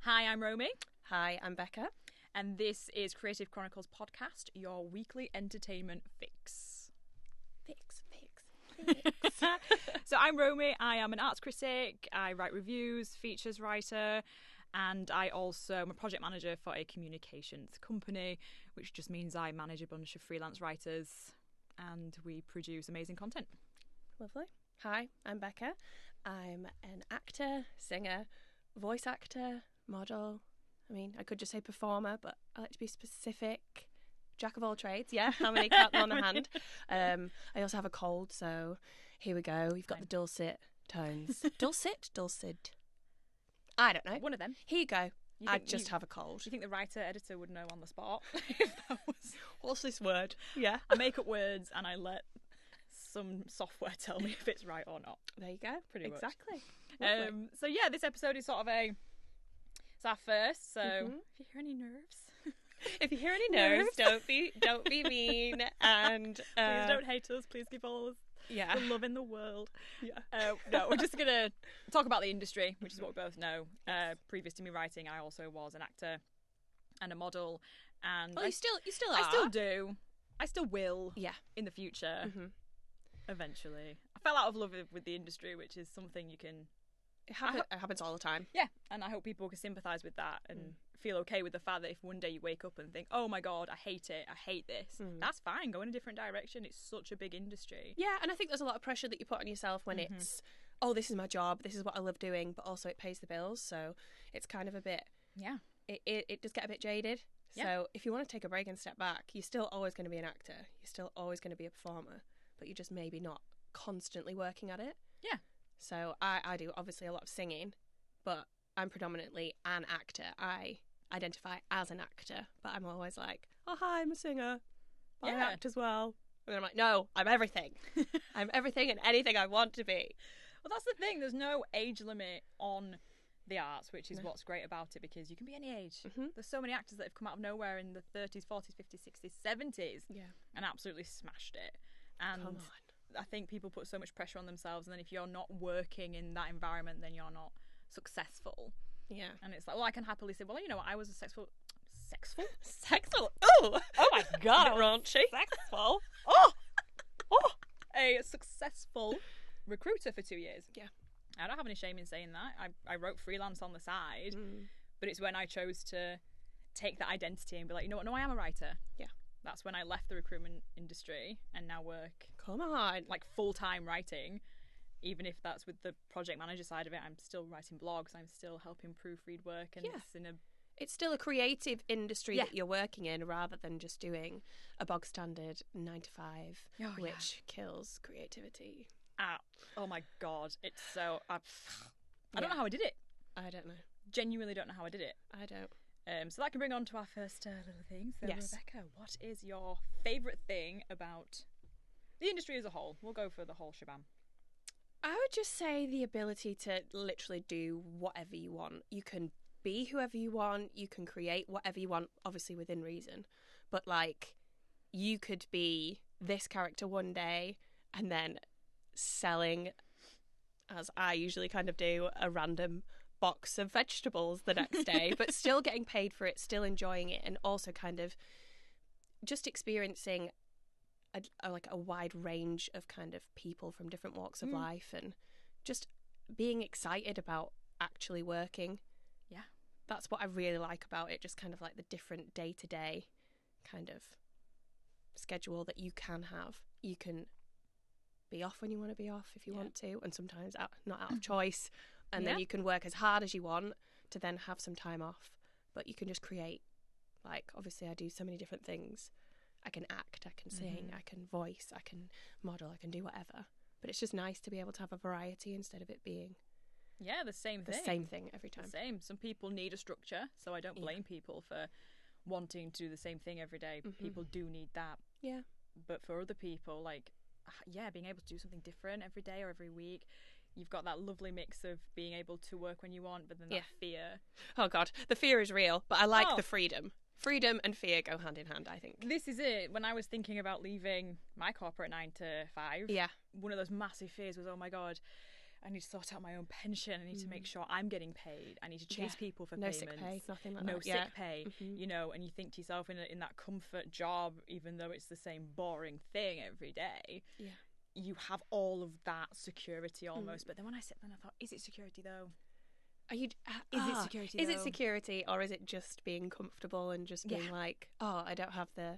Hi, I'm Romy. Hi, I'm Becca. And this is Creative Chronicles Podcast, your weekly entertainment fix. Fix. So I'm Romy. I am an arts critic. I write reviews, features writer, and I also am a project manager for a communications company, which just means I manage a bunch of freelance writers and we produce amazing content. Lovely. Hi, I'm Becca. I'm an actor, singer, voice actor, model. I mean, I could just say performer, but I like to be specific. Jack of all trades, yeah. How many count them on the hand? I also have a cold, so here we go. You've got the dulcet tones. Dulcet? I don't know. One of them. Here you go. I just have a cold. Do you think the writer-editor would know on the spot if that was... What's this word? Yeah. I make up words and I let some software tell me if it's right or not. There you go. Pretty much. Exactly. So yeah, this episode is sort of it's our first, so if you hear any nerves... If you hear any nerves, don't be mean, and please don't hate us. Please give all us the love in the world. Yeah. No, we're just gonna talk about the industry, which is what we both know. Previous to me writing, I also was an actor and a model, and you still are. I still do. I still will. Yeah. In the future, eventually. I fell out of love with the industry, which is something you can. It happens all the time. Yeah, and I hope people can sympathise with that and feel okay with the fact that if one day you wake up and think, oh my God, I hate it, I hate this, that's fine, go in a different direction. It's such a big industry. Yeah, and I think there's a lot of pressure that you put on yourself when it's, oh, this is my job, this is what I love doing, but also it pays the bills, so it's kind of a bit, it does get a bit jaded. Yeah. So if you want to take a break and step back, you're still always going to be an actor, you're still always going to be a performer, but you're just maybe not constantly working at it. Yeah. So I do obviously a lot of singing, but I'm predominantly an actor. I identify as an actor, but I'm always like, oh, hi, I'm a singer. I act as well. And then I'm like, no, I'm everything. I'm everything and anything I want to be. Well, that's the thing. There's no age limit on the arts, which is what's great about it, because you can be any age. There's so many actors that have come out of nowhere in the 30s, 40s, 50s, 60s, 70s and absolutely smashed it. And come on. I think people put so much pressure on themselves, and then if you're not working in that environment, then you're not successful. Yeah. And it's like, well, I can happily say, well, you know what, I was a sexful? Oh my God. Raunchy. Sexful. A successful recruiter for 2 years. Yeah. I don't have any shame in saying that. I wrote freelance on the side, but it's when I chose to take that identity and be like, you know what, no, I am a writer. Yeah. That's when I left the recruitment industry and now work. Come on. Like full-time writing. Even if that's with the project manager side of it, I'm still writing blogs. I'm still helping proofread work. And it's still a creative industry that you're working in, rather than just doing a bog standard 9 to 5, which kills creativity. Oh my God. It's so... I don't know how I did it. I don't know. Genuinely don't know how I did it. I don't. So that can bring on to our first little thing. So Rebecca, what is your favourite thing about the industry as a whole? We'll go for the whole shebang. I would just say the ability to literally do whatever you want. You can be whoever you want. You can create whatever you want, obviously within reason. But like, you could be this character one day and then selling, as I usually kind of do, a random box of vegetables the next day, but still getting paid for it, still enjoying it, and also kind of just experiencing a wide range of kind of people from different walks of life, and just being excited about actually working. Yeah. That's what I really like about it, just kind of like the different day-to-day kind of schedule that you can have. You can be off when you want to be off if you want to, and sometimes not out of choice. And then you can work as hard as you want to then have some time off. But you can just create, like, obviously I do so many different things. I can act, I can sing, I can voice, I can model, I can do whatever. But it's just nice to be able to have a variety instead of it being the same thing. The same thing every time. The same. Some people need a structure, so I don't blame people for wanting to do the same thing every day. People do need that. Yeah. But for other people, like, being able to do something different every day or every week. You've got that lovely mix of being able to work when you want, but then that fear. Oh, God. The fear is real, but I like the freedom. Freedom and fear go hand in hand, I think. This is it. When I was thinking about leaving my corporate 9 to 5, one of those massive fears was, oh, my God, I need to sort out my own pension. I need to make sure I'm getting paid. I need to chase people for payments. No sick pay, nothing like that. No sick pay, you know, and you think to yourself in that comfort job, even though it's the same boring thing every day, you have all of that security almost. But then when I sit there and I thought, is it security though? Are you? Is it security? Is though? it security, or is it just being comfortable and just being like, oh, I don't have the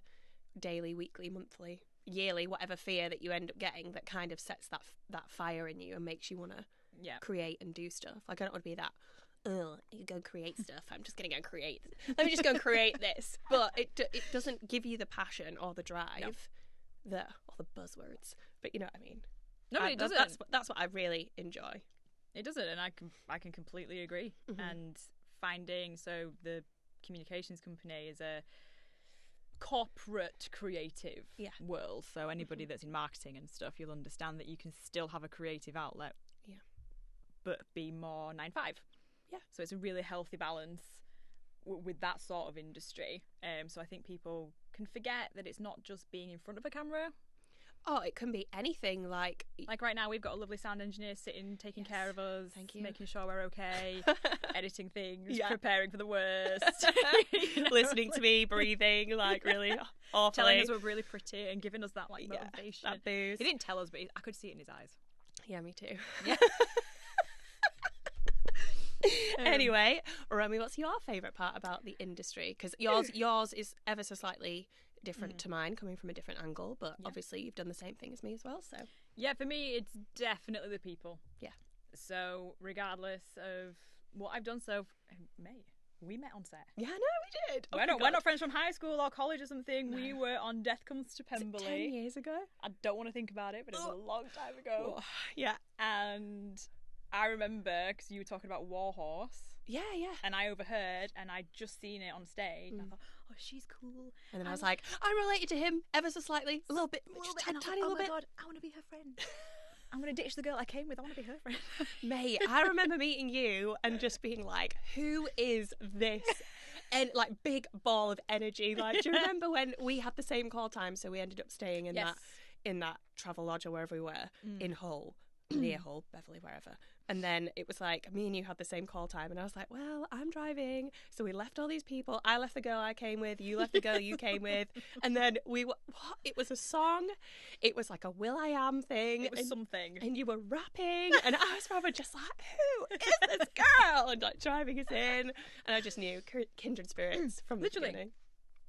daily, weekly, monthly, yearly, whatever fear that you end up getting that kind of sets that fire in you and makes you want to create and do stuff. Like, I don't want to be that. Oh, you go create stuff. I'm just gonna go create. Let me just go and create this. But it doesn't give you the passion or the drive, or the buzzwords. But you know what I mean. No, it doesn't. That's what I really enjoy. It doesn't, and I can completely agree. And finding the communications company is a corporate creative world. So anybody that's in marketing and stuff, you'll understand that you can still have a creative outlet, but be more 9-5. Yeah. So it's a really healthy balance with that sort of industry. So I think people can forget that it's not just being in front of a camera. Oh, it can be anything. Like right now, we've got a lovely sound engineer sitting, taking care of us, making sure we're okay, editing things, preparing for the worst, listening to me, breathing, like really awfully. Telling us we're really pretty and giving us that motivation. That boost. He didn't tell us, but I could see it in his eyes. Yeah, me too. Yeah. Anyway, Romy, what's your favourite part about the industry? Because yours is ever so slightly different to mine, coming from a different angle, but obviously you've done the same thing as me as well. So for me it's definitely the people. So regardless of what I've done, we met on set. Yeah, I know we did. We're not friends from high school or college or something. No. We were on Death Comes to Pemberley 10 years ago. I don't want to think about it, but it was a long time ago. Oh, yeah. And I remember because you were talking about Warhorse. Yeah. And I overheard, and I'd just seen it on stage, and I thought, oh, she's cool. And then I was like, I'm related to him ever so slightly, a little bit, tiny little bit. Oh my God, I want to be her friend. I'm going to ditch the girl I came with. I want to be her friend. Mate, I remember meeting you and just being like, who is this? And like big ball of energy. Like, do you remember when we had the same call time? So we ended up staying in that travel lodge or wherever we were in Hull, near Hull, Beverley, wherever. And then it was like me and you had the same call time, and I was like, well, I'm driving. So we left all these people. I left the girl I came with. You left the girl you came with. And then it was a song. It was like a Will I Am thing. It was something. And you were rapping. And I was probably just like, who is this girl? And like driving us in. And I just knew kindred spirits from the beginning.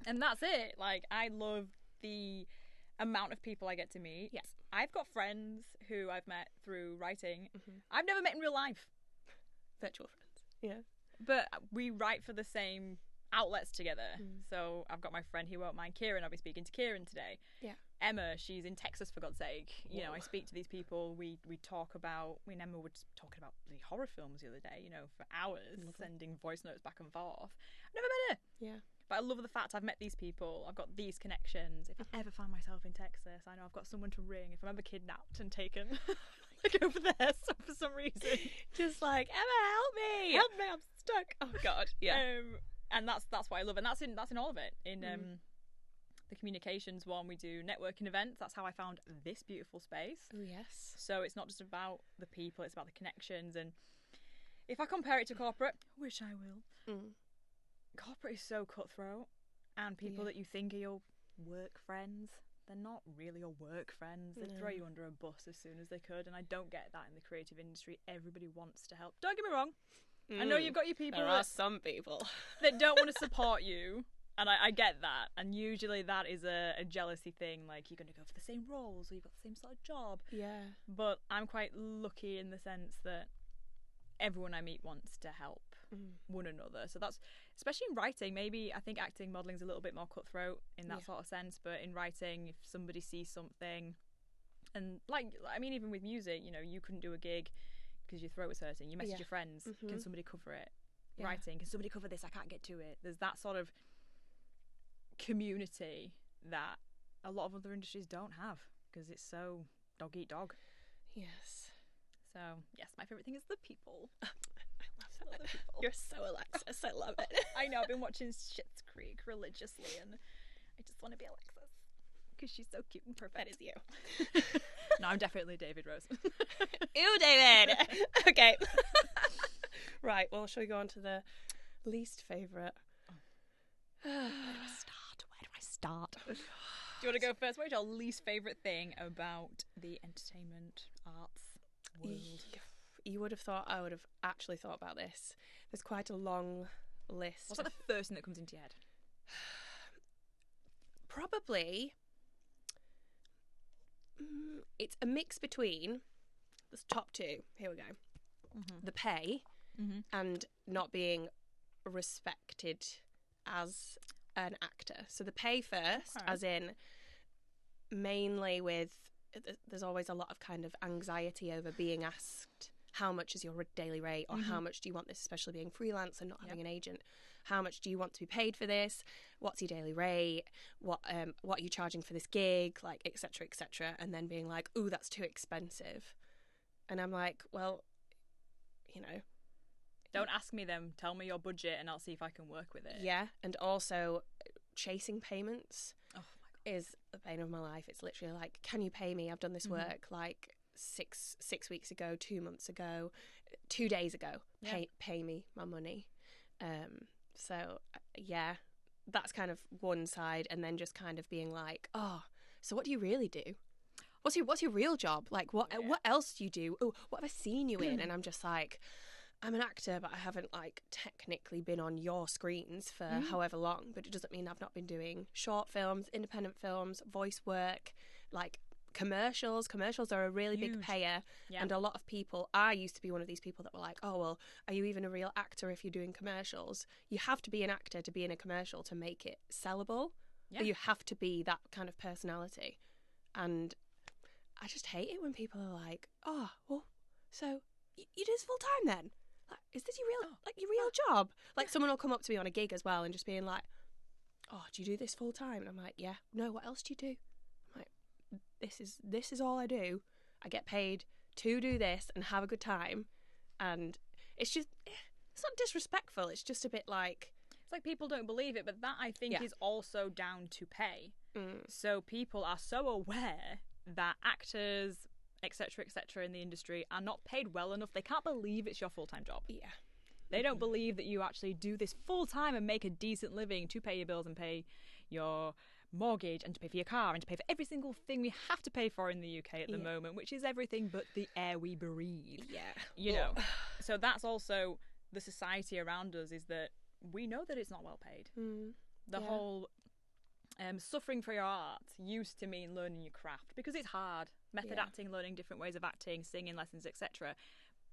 And that's it. Like, I love the amount of people I get to meet. Yes. I've got friends who I've met through writing. I've never met in real life. Virtual friends. Yeah. But we write for the same outlets together. So I've got my friend who won't mind, Kieran. I'll be speaking to Kieran today. Yeah. Emma, she's in Texas, for God's sake. You know, I speak to these people. We talk about, Emma was talking about the horror films the other day, for hours, sending voice notes back and forth. I've never met her. Yeah. But I love the fact I've met these people. I've got these connections. If I ever find myself in Texas, I know I've got someone to ring. If I'm ever kidnapped and taken over there for some reason, just like, Emma, help me! Help me! I'm stuck. Oh God, yeah. And that's what I love, and that's in all of it. In the communications one, we do networking events. That's how I found this beautiful space. Oh yes. So it's not just about the people; it's about the connections. And if I compare it to corporate, which I will. Corporate is so cutthroat, and people that you think are your work friends, they're not really your work friends. They'd throw you under a bus as soon as they could, and I don't get that in the creative industry. Everybody wants to help. Don't get me wrong. I know you've got your people. There are some people that don't want to support you, and I get that. And usually that is a jealousy thing, like you're going to go for the same roles or you've got the same sort of job. Yeah. But I'm quite lucky in the sense that everyone I meet wants to help one another. So that's, especially in writing, maybe I think acting, modelling is a little bit more cutthroat in that sort of sense, but in writing, if somebody sees something, and even with music, you couldn't do a gig because your throat was hurting, you message your friends, can somebody cover it? Writing, can somebody cover this? I can't get to it. There's that sort of community that a lot of other industries don't have because it's so dog eat dog. Yes. So yes, my favourite thing is the people. I love that. You're so Alexis. I love it. I know. I've been watching Schitt's Creek religiously, and I just want to be Alexis. because she's so cute and perfect. That is you. No, I'm definitely David Rose. Ew, David. Okay. Right, well, shall we go on to the least favourite? Where do I start? Do you want to go first? What is your least favourite thing about the entertainment arts world? You would have thought I would have actually thought about this. There's quite a long list. What's like the first thing that comes into your head? Probably, it's a mix between the top two. Here we go. Mm-hmm. The pay and not being respected as an actor. So the pay first, as in mainly with, there's always a lot of kind of anxiety over being asked, how much is your daily rate, or how much do you want this, especially being freelance and not having an agent. How much do you want to be paid for this? What's your daily rate? What are you charging for this gig? Like, etc., etc. And then being like, ooh, that's too expensive. And I'm like, well, you know. Don't ask me them. Tell me your budget and I'll see if I can work with it. Yeah. And also chasing payments my God. is the bane of my life. It's literally like, can you pay me? I've done this work like six weeks ago, 2 months ago, 2 days ago. Pay me my money. So yeah, that's kind of one side, and then just kind of being like, oh, so what do you really do? What's your real job? Like, what else do you do? Oh, what have I seen you in? And I'm just like, I'm an actor, but I haven't like technically been on your screens for however long. But it doesn't mean I've not been doing short films, independent films, voice work, like commercials. Commercials are a really big payer, and a lot of people, I used to be one of these people that were like, oh, well, are you even a real actor if you're doing commercials? You have to be an actor to be in a commercial to make it sellable. Or you have to be that kind of personality. And I just hate it when people are like, oh, well, so you do this full time then? Like, is this your real job? Like, someone will come up to me on a gig as well and just being like, oh, do you do this full time? And I'm like, yeah. No, what else do you do? I'm like, this is all I do. I get paid to do this and have a good time. And it's just, it's not disrespectful. It's just a bit like, it's like people don't believe it, but that I think is also down to pay. So people are so aware that actors, etc., in the industry are not paid well enough. They can't believe it's your full-time job. Yeah. They don't believe that you actually do this full-time and make a decent living to pay your bills and pay your mortgage and to pay for your car and to pay for every single thing we have to pay for in the UK at the moment, which is everything but the air we breathe. Yeah. You know. So that's also the society around us, is that we know that it's not well paid. The whole suffering for your art used to mean learning your craft, because it's hard. Method acting, learning different ways of acting, singing lessons, etc.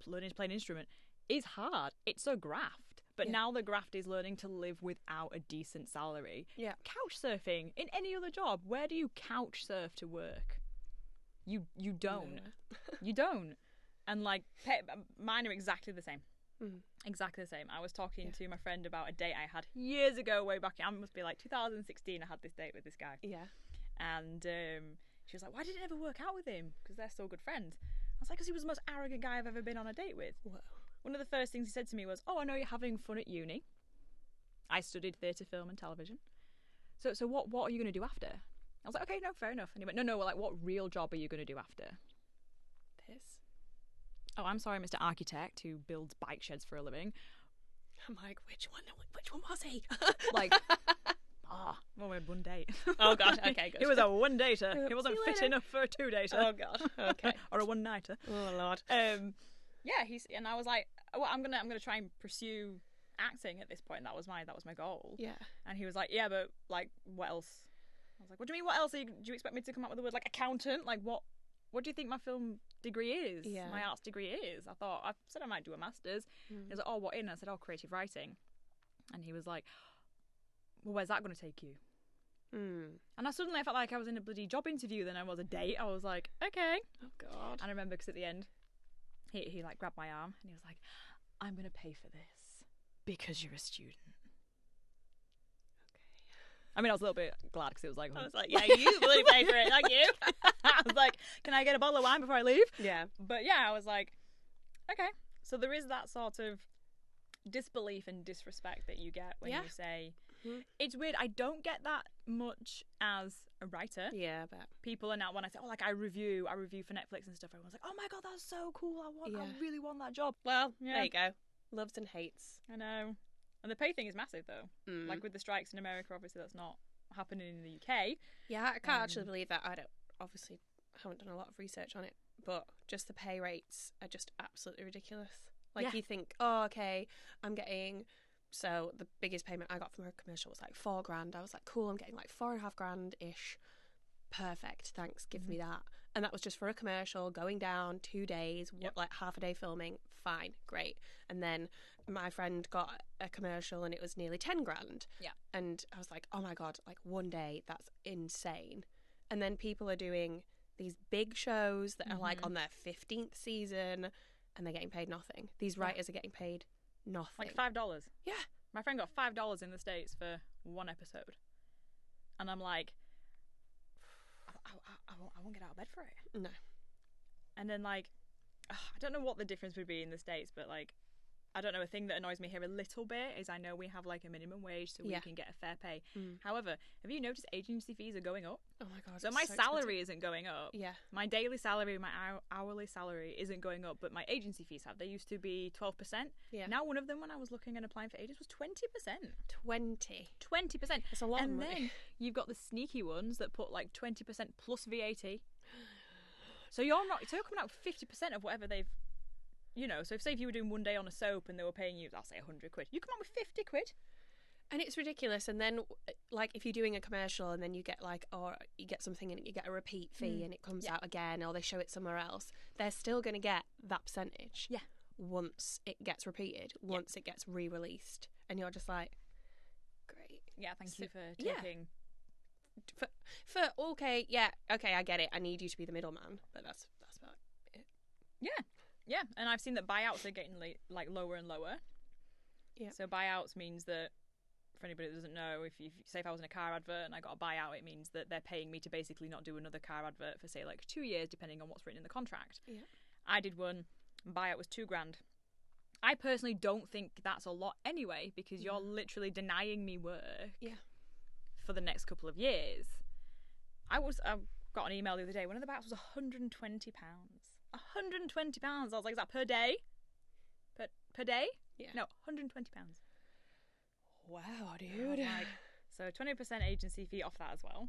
Learning to play an instrument is hard. It's a graft. But now the graft is learning to live without a decent salary. Yeah. Couch surfing, in any other job, where do you couch surf to work? You don't. You don't. And like, mine are exactly the same. Exactly the same. I was talking to my friend about a date I had years ago, way back. I must be like 2016. I had this date with this guy. Yeah. And she was like, "Why did it never work out with him? Because they're still good friends." I was like, "Because he was the most arrogant guy I've ever been on a date with." Whoa. One of the first things he said to me was, "Oh, I know you're having fun at uni. I studied theatre, film, and television. So what are you going to do after?" I was like, "Okay, no, fair enough." And he went, "No, like, what real job are you going to do after?" This. Oh, I'm sorry, Mr. Architect who builds bike sheds for a living. I'm like, which one was he? Like, well, we had one date. Oh god, okay, good. It was a one-dater. It wasn't fit enough for a two-dater. Oh god, okay. Or a one-nighter. Oh lord. Yeah, and I was like, well, I'm gonna try and pursue acting at this point. That was my goal. Yeah. And he was like, yeah, but like, what else? I was like, what do you mean, what else? Do you expect me to come up with the word like accountant? Like, what do you think my film degree is? Yeah. My arts degree is? I said I might do a master's. He was like, oh, what in? I said, oh, creative writing. And he was like, well, where's that going to take you? And I felt like I was in a bloody job interview than I was a date. I was like, okay. Oh god. And I remember because at the end, he like grabbed my arm and he was like, I'm going to pay for this because you're a student. I mean, I was a little bit glad because it was like... I was like, yeah, you bloody pay for it, thank you. I was like, can I get a bottle of wine before I leave? Yeah. But yeah, I was like, okay. So there is that sort of disbelief and disrespect that you get when Yeah. you say... Mhm. It's weird. I don't get that much as a writer. Yeah, I bet. People are now, when I say, I review for Netflix and stuff, everyone's like, oh my God, that's so cool. I really want that job. Well, Yeah. there you go. Loves and hates. I know. And the pay thing is massive, though. Mm. Like with the strikes in America, obviously that's not happening in the UK. Yeah, I can't actually believe that. I haven't done a lot of research on it, but just the pay rates are just absolutely ridiculous. Like, Yeah. you think, oh, okay, I'm getting... So the biggest payment I got from a commercial was like $4,000. I was like, cool, I'm getting like $4,500-ish. Perfect, thanks, give me that. And that was just for a commercial, going down 2 days, like half a day filming. Fine, great. And then my friend got a commercial and it was nearly $10,000. Yeah. And I was like, oh my God, like one day, that's insane. And then people are doing these big shows that are like on their 15th season and they're getting paid nothing. These writers are getting paid nothing. Like $5. Yeah. My friend got $5 in the States for one episode. And I'm like, I won't get out of bed for it. No. And then, like, I don't know what the difference would be in the States, but, like, I don't know, a thing that annoys me here a little bit is I know we have, like, a minimum wage so we can get a fair pay. However, have you noticed agency fees are going up? Oh my God. So my salary isn't going up. Yeah. My daily salary, my hourly salary isn't going up, but my agency fees have. They used to be 12%. Yeah. Now one of them, when I was looking and applying for agents, was 20%. 20. 20%. That's a lot of And money. then you've got the sneaky ones that put like 20% plus VAT. So you're coming out 50% of whatever they've, you know. So say if you were doing one day on a soap and they were paying you, I'll say 100 quid, you come out with 50 quid. And it's ridiculous. And then, like, if you're doing a commercial and then you get, like, or you get something and you get a repeat fee and it comes out again, or they show it somewhere else, they're still going to get that percentage. Yeah. Once it gets repeated, once it gets re-released. And you're just like, great. Yeah, thank you for yeah. taking... Okay, I get it. I need you to be the middleman. But that's about it. Yeah, and I've seen that buyouts are getting like lower and lower. Yeah. So buyouts means that, for anybody that doesn't know, if I was in a car advert and I got a buyout, it means that they're paying me to basically not do another car advert for, say, like 2 years, depending on what's written in the contract. Yeah. I did one, buyout was $2,000. I personally don't think that's a lot anyway, because you're literally denying me work for the next couple of years. I got an email the other day. One of the buyouts was £120. £120. I was like, is that per day? Per day? Yeah. No, £120. Wow, dude. Like, so 20% agency fee off that as well.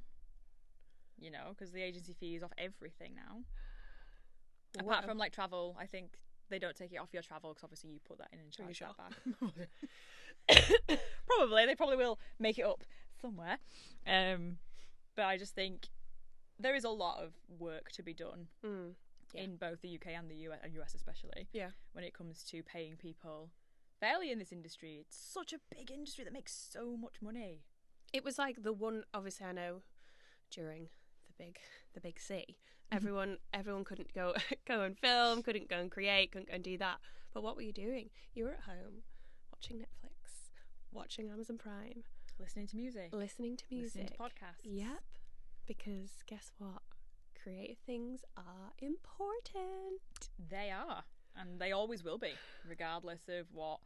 You know, because the agency fee is off everything now. Apart from like travel, I think they don't take it off your travel because obviously you put that in and charge that back. Probably, they probably will make it up somewhere. But I just think there is a lot of work to be done in both the UK and the US especially. Yeah. When it comes to paying people fairly in this industry. It's such a big industry that makes so much money. It was like the one, obviously I know during the big C, everyone couldn't go and film, couldn't go and create, couldn't go and do that. But what were you doing? You were at home watching Netflix, watching Amazon Prime, listening to music, listening to podcasts. Yep. Because guess what? Creative things are important. They are. And they always will be, regardless of what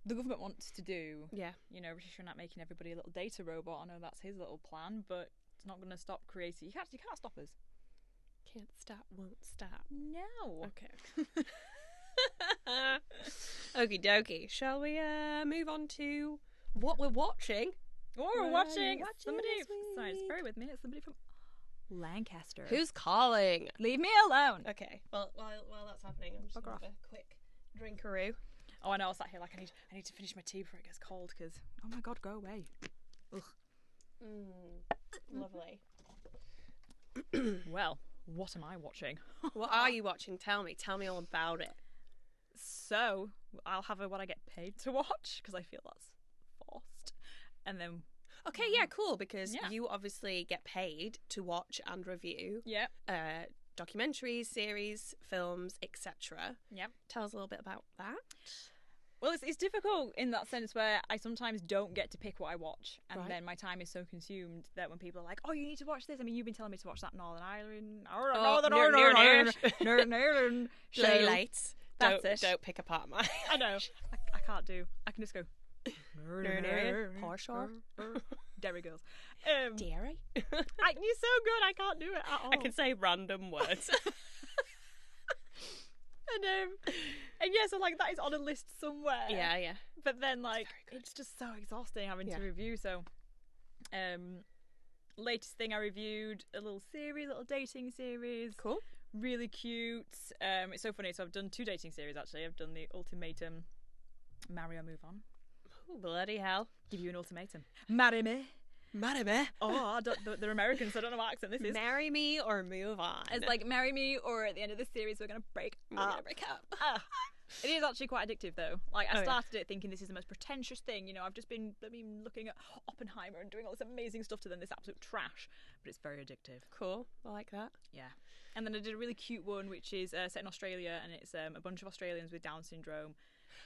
the government wants to do. Yeah. You know, Rishi Sunak making everybody a little data robot. I know that's his little plan, but it's not going to stop creating. You can't stop us. Can't stop, won't stop. No. Okay. Okie dokie. Shall we move on to what we're watching? What we're watching. Somebody. Sorry, just bear with me. It's somebody from Lancaster. Who's calling? Leave me alone. Okay. Well, while that's happening, I'm just going to have a quick drinkaroo. Oh, I know. I was sat here like I need to finish my tea before it gets cold because, oh my God, go away. Ugh. Lovely. Well, what am I watching? What are you watching? Tell me all about it. So, I'll have what I get paid to watch because I feel that's forced. And then... Okay, yeah, cool, because you obviously get paid to watch and review documentaries, series, films, etc. Yeah. Tell us a little bit about that. Well, it's difficult in that sense where I sometimes don't get to pick what I watch, and then my time is so consumed that when people are like, "Oh, you need to watch this," I mean, you've been telling me to watch that Northern Ireland, Northern Show lights. That's it. Don't pick apart mine. I know. can't do. I can just go. Porsche. Dairy girls. Dairy. You're so good. I can't do it at all. I can say random words. And yeah, so like that is on a list somewhere. Yeah. But then like it's just so exhausting having to review. So, latest thing I reviewed, a little dating series. Cool. Really cute. It's so funny. So I've done 2 dating series actually. I've done the ultimatum, marry or move on. Ooh, bloody hell! Give you an ultimatum. Marry me. Marry me. Oh, they're Americans, so I don't know what accent this is. Marry me or move on. It's like marry me, or at the end of the series we're gonna break up. It is actually quite addictive though. Like I started it thinking this is the most pretentious thing. You know, I've been looking at Oppenheimer and doing all this amazing stuff to then this absolute trash, but it's very addictive. Cool. I like that. Yeah. And then I did a really cute one which is set in Australia, and it's a bunch of Australians with Down syndrome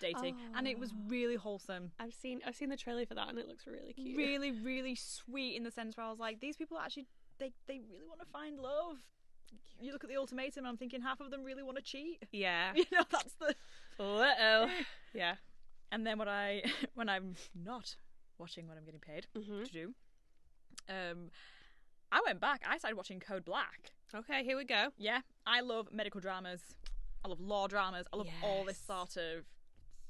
dating, and it was really wholesome. I've seen the trailer for that, and it looks really cute. Really, really sweet in the sense where I was like, these people actually they really want to find love. You look at the ultimatum, and I'm thinking half of them really want to cheat. Yeah, you know, that's the. Yeah. And then when I'm not watching what I'm getting paid to do, I went back. I started watching Code Black. Okay, here we go. Yeah, I love medical dramas. I love law dramas. I love all this sort of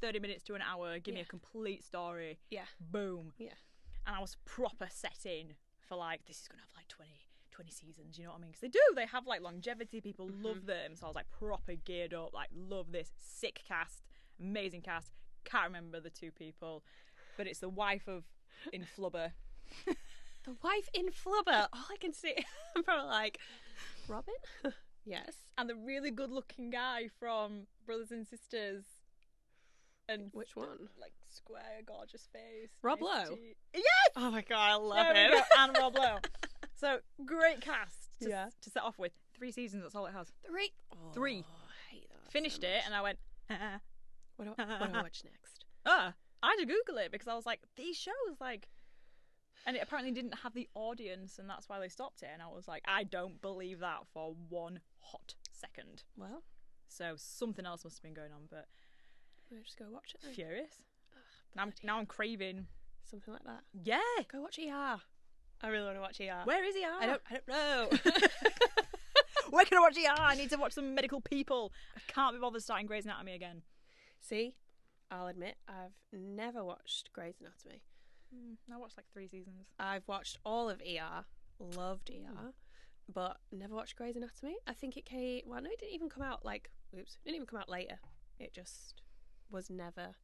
30 minutes to an hour. Give me a complete story. Yeah. Boom. Yeah. And I was proper set in for like, this is going to have like 20 seasons, you know what I mean? Because they have like longevity. People love them. So I was like proper geared up. Like, love this. Sick cast. Amazing cast. Can't remember the 2 people. But it's the wife of in Flubber. The wife in Flubber. All I can see, I'm probably like, Robin? Yes. And the really good looking guy from Brothers and Sisters. And which one? Like square, gorgeous face. Rob nice Lowe. Yes! Oh my god, I love him. And Rob Lowe. So great cast to set off with. 3 seasons, that's all it has. 3? Oh, 3. I hate that. Finished so it and I went, what do I watch next? I had to Google it because I was like, these shows like, and it apparently didn't have the audience, and that's why they stopped it. And I was like, I don't believe that for one hot second. Well, so something else must have been going on, but we'll just go watch it then. Furious. Now I'm craving something like that. Yeah, go watch ER. I really want to watch ER. Where is ER? I don't know. Where can I watch ER? I need to watch some medical people. I can't be bothered starting Grey's Anatomy again. See, I'll admit I've never watched Grey's Anatomy. I watched like 3 seasons. I've watched all of ER, loved ER, but never watched Grey's Anatomy. I think it came. Well, no, it didn't even come out. It didn't even come out later. It just was never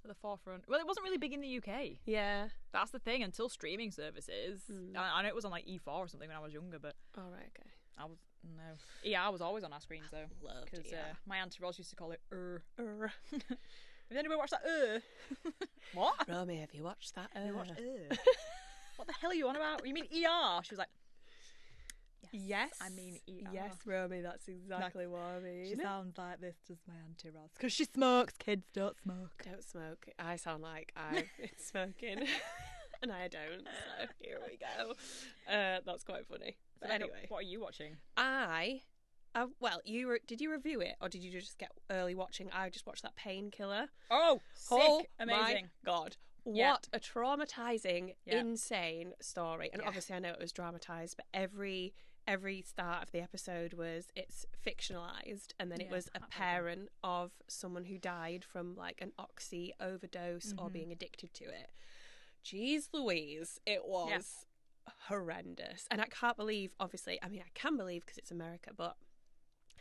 at the forefront. Well, it wasn't really big in the UK. Yeah, that's the thing. Until streaming services, I know it was on like E4 or something when I was younger, but oh right, okay. ER was always on our screens though. Loved ER. Because my auntie Ros used to call it Has anybody watched that? What? Romy, have you watched that? You watched What the hell are you on about? You mean ER? She was like, yes. I mean ER. Yes, Romy, that's exactly what I mean. She sounds like this, does my auntie Ros. Because she smokes. Kids don't smoke. Don't smoke. I sound like I've been smoking. And I don't. So here we go. That's quite funny. But anyway. What are you watching? Did you review it or did you just get early watching? I just watched that Painkiller. Oh, sick. Amazing. My God. What a traumatizing, insane story. And obviously I know it was dramatized, but every start of the episode it's fictionalized, and then it was a parent of someone who died from like an oxy overdose or being addicted to it. Jeez Louise, it was horrendous. And I can't believe, obviously, I mean I can believe because it's America, but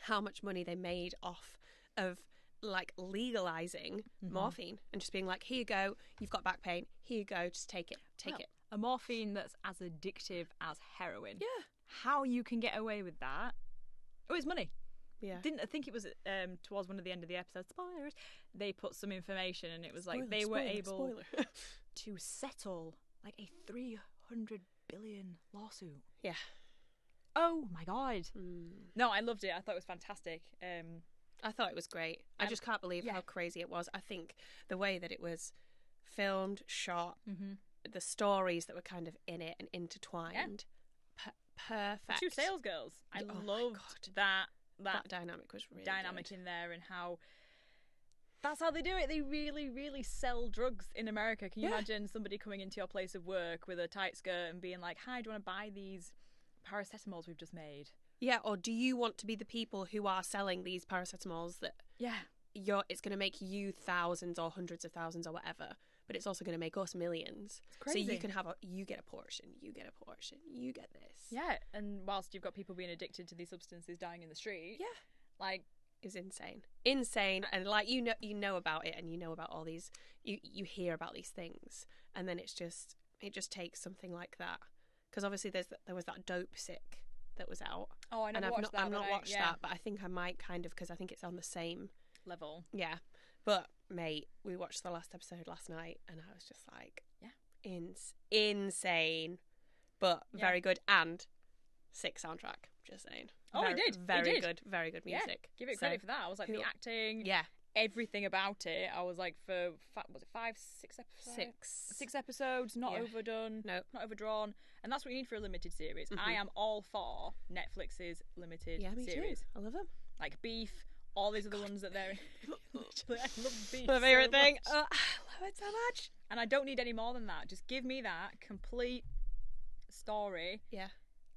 how much money they made off of like legalizing morphine and just being like, here you go, you've got back pain, here you go, just take it. A morphine that's as addictive as heroin. Yeah. How you can get away with that? Oh, it's money. Yeah. I think it was towards one of the end of the episode, spoilers, they put some information and it was like they were able to settle like a 300 billion lawsuit. Yeah. Oh my God. No, I loved it. I thought it was fantastic. I thought it was great. I just can't believe how crazy it was. I think the way that it was filmed, shot, the stories that were kind of in it and intertwined, perfect. 2 sales girls. I loved that dynamic was really dynamic good. in there, and how That's how they do it. They really, really sell drugs in America. Can you Yeah. imagine somebody coming into your place of work with a tight skirt and being like, hi, do you want to buy these paracetamols we've just made? Yeah, or do you want to be the people who are selling these paracetamols that Yeah. it's going to make you thousands or hundreds of thousands or whatever, but it's also going to make us millions. It's crazy. So you can you get a portion, you get a portion, you get this. Yeah, and whilst you've got people being addicted to these substances dying in the street, Yeah. like, Is insane, and like you know about it, and you know about all these, you hear about these things, and then it just takes something like that, because obviously there was that Dope Sick that was out. oh, I never and watched that. I've not watched yeah, that, but I think I might kind of, because I think it's on the same. level. Yeah, but mate, we watched the last episode last night, and I was just like, Yeah. insane, but Yeah. very good, and sick soundtrack. Just saying. Oh, very, it did. Very It did. good, very good Yeah, music. give it So, credit for that. I was like, the acting, Yeah, everything about it. I was like, was it 5, 6 episodes? 6 episodes, not Yeah. overdone, No. not overdrawn, and that's what you need for a limited series. Mhm. I am all for Netflix's limited yeah, me series, too. I love them. like Beef. All these other ones that they're. Literally, I love Beef. My favourite so thing. much. I love it so much. And I don't need any more than that. Just give me that complete story. Yeah.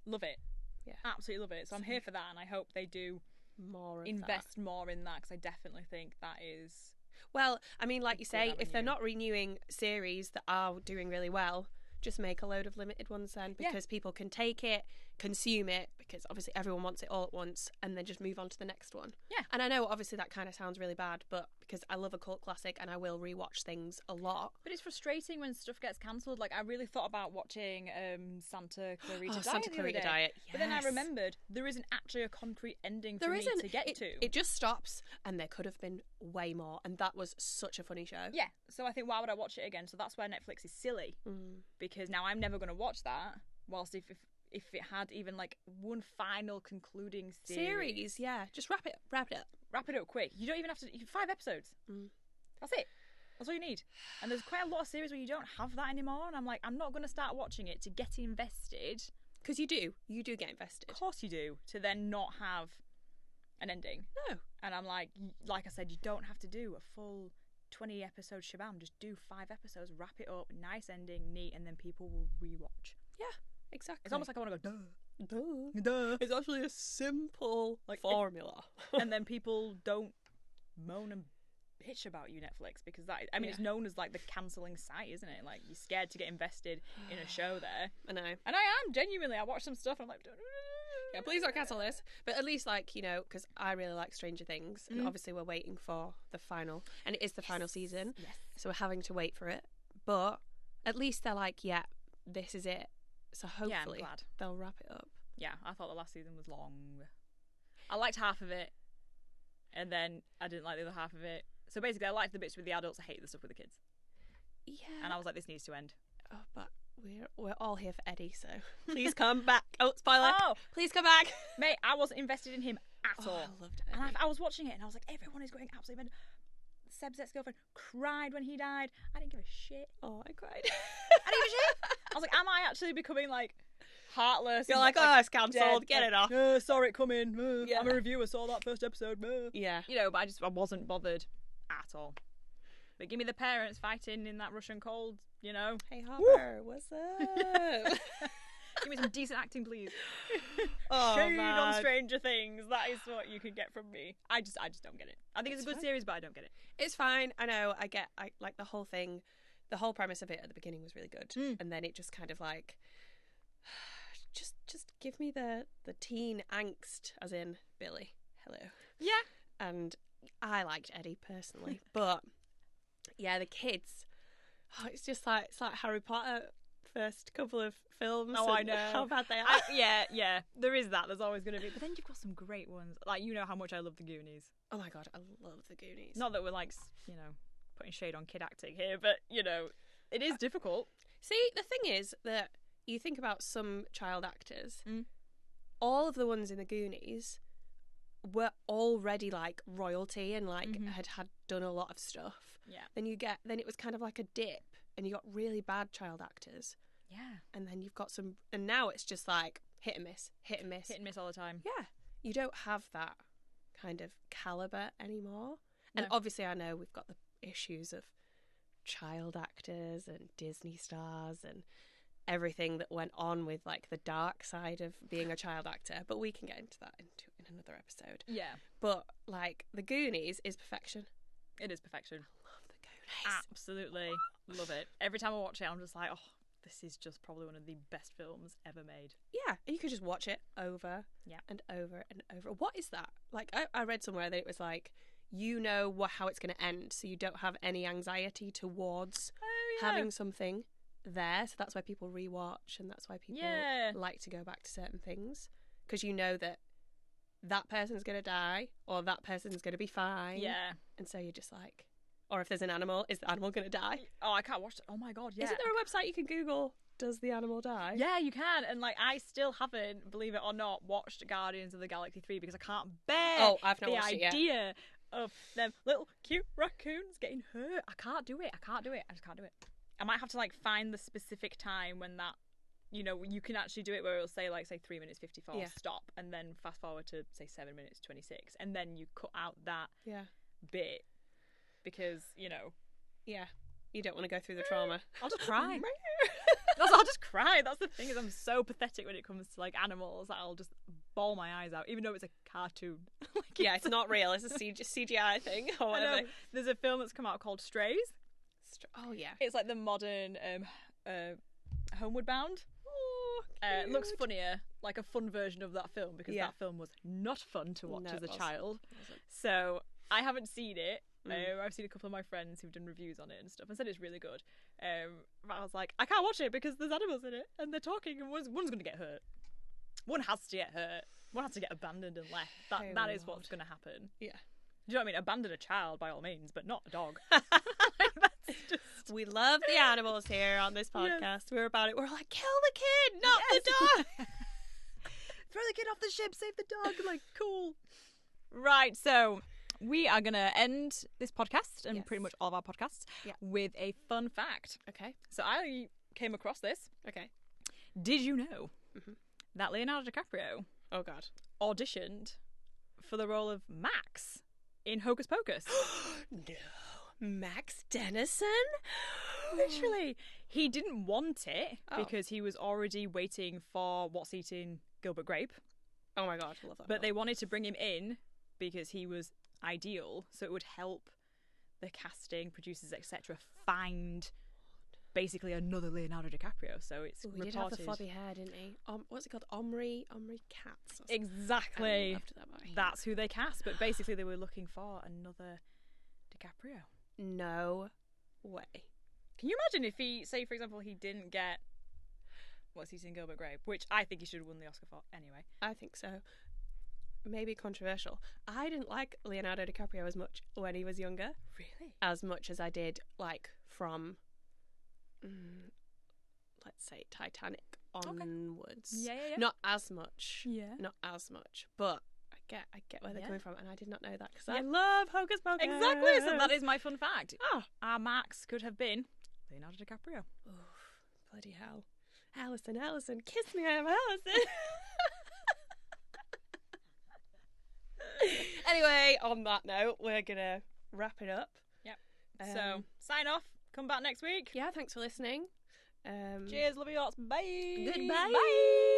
Love it. Yeah. Absolutely love it. So I'm here for that, and I hope they do More of invest more in that, because I definitely think that is. that. Well, I mean, like you Good say, if they're avenue. not renewing series that are doing really well, just make a load of limited ones then, Yeah. because people can take it, consume it, because obviously everyone wants it all at once, and then just move on to the next one. Yeah. And I know obviously that kind of sounds really bad, but because I love a cult classic and I will rewatch things a lot. But it's frustrating when stuff gets cancelled. Like, I really thought about watching Santa Clarita Diet Santa the other Clarita day. Diet. But then I yes. remembered there isn't actually a concrete ending for There me isn't. to get to. It just stops, and there could have been way more, and that was such a funny show. Yeah, so I think, why would I watch it again? So that's where Netflix is silly, because now I'm never going to watch that. Whilst if it had even like one final concluding series, Yeah, just wrap it up. wrap it up quick. You don't even have to. 5 episodes. That's it. That's all you need. And there's quite a lot of series where you don't have that anymore. And I'm like, I'm not going to start watching it to get invested. Because you do get invested. Of course you do. To then not have an ending. No. And I'm like I said, you don't have to do a full 20 episode shabam. Just do 5 episodes, wrap it up, nice ending, neat, and then people will rewatch. Yeah, exactly. It's almost like I want to go, Duh. duh. It's actually a simple Like, formula. And then people don't moan and bitch about you, Netflix, because that, I mean, it's known as like the cancelling site, isn't it? Like, you're scared to get invested in a show there. I know. And I am, genuinely. I watch some stuff and I'm like, Yeah, please don't cancel this. But at least, like, you know, because I really like Stranger Things, and obviously we're waiting for the final, and it is the final season, Yes. so we're having to wait for it. But at least they're like, yeah, this is it. So Yeah, I'm hopefully glad. they'll wrap it up. Yeah, I thought the last season was long. I liked half of it, and then I didn't like the other half of it. So basically, I liked the bits with the adults. I hate the stuff with the kids. Yeah. And I was like, this needs to end. Oh, but we're all here for Eddie, so please come back. Oh, spoiler! Oh, Please come back. mate, I wasn't invested in him at Oh, all. I loved And Eddie. I was watching it, and I was like, everyone is going absolutely mad. Seb's ex-girlfriend cried when he died. I didn't give a shit. Oh, I cried. I didn't give a shit. I was like, am I actually becoming like heartless? You're and, like, oh, it's cancelled. dead? Get it off. Saw it coming. Yeah. I'm a reviewer. Saw that first episode. Yeah. You know, but I wasn't bothered at all. But give me the parents fighting in that Russian cold. You know. Hey, Hopper, what's up? Give me some decent acting, please. Oh, Shade man. on Stranger Things. That is what you can get from me. I just don't get it. I think it's a good fine. series, but I don't get it. It's fine. I know. I like the whole thing. The whole premise of it at the beginning was really good, and then it just kind of like, just give me the teen angst, as in Billy. Hello. Yeah. And I liked Eddie personally, but yeah, the kids. Oh, it's like Harry Potter first couple of films. Oh, I and know. how bad they are. Yeah. There is that. There's always going to be. But then you've got some great ones. Like, you know how much I love the Goonies. Oh my god, I love the Goonies. Not that we're like, you know, putting shade on kid acting here, but you know, it is difficult. See, the thing is that you think about some child actors, Mm. all of the ones in the Goonies were already like royalty and like had done a lot of stuff. Yeah. Then it was kind of like a dip, and you got really bad child actors, Yeah. and then you've got some, and now it's just like hit and miss. Hit and miss all the time. Yeah, you don't have that kind of caliber anymore. And No. obviously I know we've got the issues of child actors and Disney stars and everything that went on with like the dark side of being a child actor, but we can get into that in another episode. Yeah, But like the Goonies is perfection. it is perfection. I love the Goonies. Absolutely love it. Every time I watch it, I'm just like, oh, this is just probably one of the best films ever made. Yeah, and you could just watch it over and over and over. What is that? Like, I read somewhere that it was like, you know how it's going to end, so you don't have any anxiety towards having something there. So that's why people rewatch, and that's why people like to go back to certain things, because you know that person's going to die or that person's going to be fine. Yeah. And so you're just like, or if there's an animal, is the animal going to die? Oh, I can't watch it. Oh my God, yeah. Isn't there a website you can Google, does the animal die? Yeah, you can. And like, I still haven't, believe it or not, watched Guardians of the Galaxy 3 because I can't bear I've not the watched it yet. idea of them little cute raccoons getting hurt. I can't do it. I just can't do it. I might have to like find the specific time when that, you know, you can actually do it where it'll say like, say 3 minutes 54, stop, and then fast forward to say 7 minutes 26, and then you cut out that bit because, you know. Yeah, you don't want to go through the trauma. I'll just cry. I'll just cry. That's the thing, is I'm so pathetic when it comes to like animals that I'll just bawl my eyes out, even though it's a cartoon. Like, it's not real. It's a CGI thing or whatever. I know. There's a film that's come out called Strays. Oh yeah, it's like the modern Homeward Bound. Oh, it looks funnier, like a fun version of that film, because that film was not fun to watch as a child. So I haven't seen it. I've seen a couple of my friends who've done reviews on it and stuff and said it's really good. But I was like, I can't watch it because there's animals in it and they're talking, and one's going to get hurt. One has to get hurt. One has to get abandoned and left. That is what's going to happen. Yeah. Do you know what I mean? Abandon a child by all means, but not a dog. We love the animals here on this podcast. Yes. We're about it. We're like, kill the kid, not the dog. Throw the kid off the ship, save the dog. Like, cool. Right, so we are going to end this podcast and pretty much all of our podcasts with a fun fact. Okay. So I came across this. Okay. Did you know that Leonardo DiCaprio auditioned for the role of Max in Hocus Pocus? No. Max Dennison? Literally. He didn't want it because he was already waiting for What's Eating Gilbert Grape. Oh my God, I love that. But they wanted to bring him in because he was ideal, so it would help the casting, producers, etc. find basically another Leonardo DiCaprio. So it's he did have the floppy hair, didn't he? What's it called? Omri Katz. Exactly. I loved that movie. That's who they cast. But basically, they were looking for another DiCaprio. No way. Can you imagine if he, say for example, he didn't get What's Eating Gilbert Grape, which I think he should have won the Oscar for anyway. I think so. Maybe controversial. I didn't like Leonardo DiCaprio as much when he was younger. Really? As much as I did like from let's say Titanic onwards. Yeah. Not as much. Yeah. Not as much. But I get where they're coming from, and I did not know that because I love Hocus Pocus. Exactly. So that is my fun fact. Our Max could have been Leonardo DiCaprio. Oof, bloody hell. Alison, kiss me, I am Alison. Anyway, on that note, we're gonna wrap it up. Yep. So sign off. Come back next week. Yeah, thanks for listening. Cheers, love you lots. Bye. Goodbye. Bye.